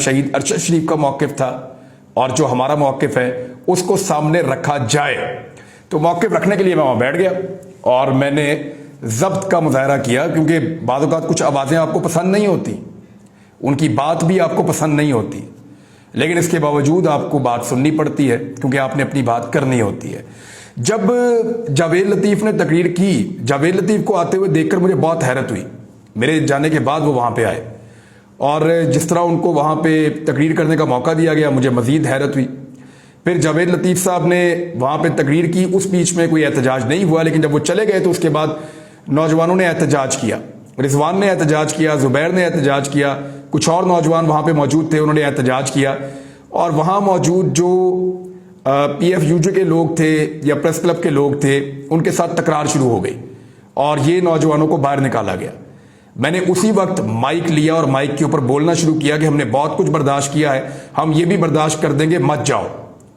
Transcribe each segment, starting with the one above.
शहीद अरशद शरीफ का मौक़िफ़ था और जो हमारा मौक़िफ़ है उसको सामने रखा जाए। तो मौक़िफ़ रखने के लिए मैं वहाँ बैठ गया और मैंने ज़ब्त का मुज़ाहरा किया, क्योंकि बाद औक़ात कुछ आवाज़ें आपको पसंद नहीं होती, उनकी बात भी आपको पसंद नहीं होती, लेकिन इसके बावजूद आपको बात सुननी पड़ती है क्योंकि आपने अपनी बात करनी होती है। जब जावेद लतीफ़ ने तकरीर की, जावेद लतीफ़ को आते हुए देखकर मुझे बहुत हैरत हुई। मेरे जाने के बाद वो वहाँ पे आए और जिस तरह उनको वहाँ पे तकरीर करने का मौका दिया गया, मुझे मज़ीद हैरत हुई। फिर जावेद लतीफ़ साहब ने वहाँ पे तकरीर की, उस बीच में कोई एहतजाज नहीं हुआ, लेकिन जब वो चले गए तो उसके बाद नौजवानों ने एहतजाज किया। रिजवान ने एहतजाज किया, ज़ुबैर ने एहतजाज किया, कुछ और नौजवान वहाँ पे मौजूद थे, उन्होंने एहतजाज किया। और वहाँ मौजूद जो PFUJ के लोग थे या प्रेस क्लब के लोग थे, उनके साथ तकरार शुरू हो गई और ये नौजवानों को बाहर निकाला गया। मैंने उसी वक्त माइक लिया और माइक के ऊपर बोलना शुरू किया कि हमने बहुत कुछ बर्दाश्त किया है, हम ये भी बर्दाश्त कर देंगे, मत जाओ,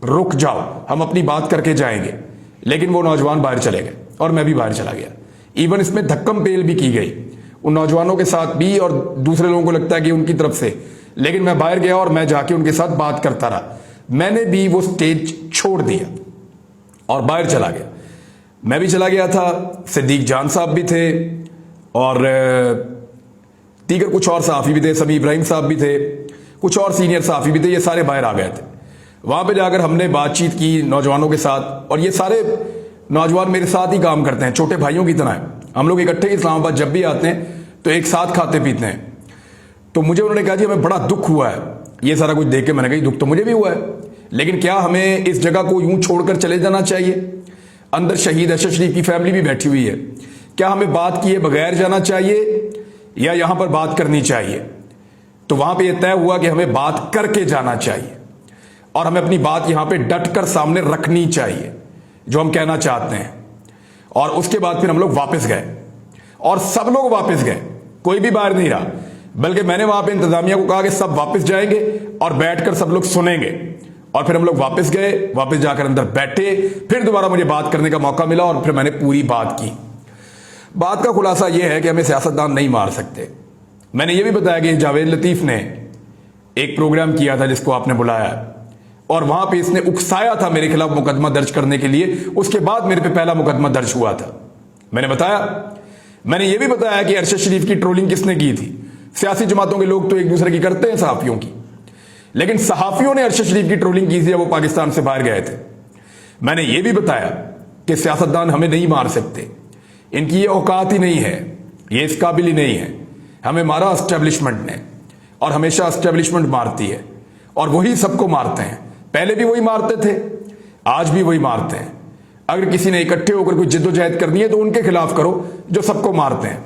रुक जाओ, हम अपनी बात करके जाएंगे। लेकिन वो नौजवान बाहर चले गए और मैं भी बाहर चला गया। इवन इसमें धक्कम पेल भी की गई उन नौजवानों के साथ भी, और दूसरे लोगों को लगता है कि उनकी तरफ से, लेकिन मैं बाहर गया और मैं जाके उनके साथ बात करता रहा। मैंने भी वो स्टेज छोड़ दिया और बाहर चला गया। मैं भी चला गया था, सिद्दीक जान साहब भी थे और दीगर कुछ और सहाफ़ी भी थे, समी इब्राहिम साहब भी थे, कुछ और सीनियर सहाफ़ी भी थे, ये सारे बाहर आ गए थे। वहाँ पे जाकर हमने बातचीत की नौजवानों के साथ, और ये सारे नौजवान मेरे साथ ही काम करते हैं, छोटे भाइयों की तरह है। हम लोग इकट्ठे इस्लामाबाद जब भी आते हैं तो एक साथ खाते पीते हैं। तो मुझे उन्होंने कहा जी हमें बड़ा दुख हुआ है ये सारा कुछ देख के। मैंने कहा दुख तो मुझे भी हुआ है, लेकिन क्या हमें इस जगह को यूं छोड़कर चले जाना चाहिए? अंदर शहीद अरशद शरीफ की फैमिली भी बैठी हुई है, क्या हमें बात किए बगैर जाना चाहिए या यहां पर बात करनी चाहिए? तो वहां पे यह तय हुआ कि हमें बात करके जाना चाहिए और हमें अपनी बात यहां पे डट कर सामने रखनी चाहिए जो हम कहना चाहते हैं। और उसके बाद फिर हम लोग वापस गए और सब लोग वापस गए, कोई भी बाहर नहीं रहा, बल्कि मैंने वहां पे इंतजामिया को कहा कि सब वापस जाएंगे और बैठकर सब लोग सुनेंगे। और फिर हम लोग वापस गए, वापस जाकर अंदर बैठे, फिर दोबारा मुझे बात करने का मौका मिला और फिर मैंने पूरी बात की। बात का खुलासा यह है कि हमें सियासतदान नहीं मार सकते। मैंने यह भी बताया कि जावेद लतीफ़ ने एक प्रोग्राम किया था जिसको आपने बुलाया और वहां पे इसने उकसाया था मेरे खिलाफ मुकदमा दर्ज करने के लिए। उसके बाद मेरे पे पहला मुकदमा दर्ज हुआ था। मैंने यह भी बताया कि अरशद शरीफ की ट्रोलिंग किसने की थी। सियासी जमातों के लोग तो एक दूसरे की करते हैं सहाफियों की, लेकिन सहाफियों ने अरशद शरीफ की ट्रोलिंग की थी जब वो पाकिस्तान से बाहर गए थे। मैंने यह भी बताया कि सियासतदान हमें नहीं मार सकते, इनकी ये औकात ही नहीं है, ये इस काबिल ही नहीं है। हमें मारा एस्टेब्लिशमेंट ने और हमेशा एस्टेब्लिशमेंट मारती है और वही सबको मारते हैं। पहले भी वही मारते थे, आज भी वही मारते हैं। अगर किसी ने इकट्ठे होकर कोई जिद्दोजहद करनी है तो उनके खिलाफ करो जो सबको मारते हैं।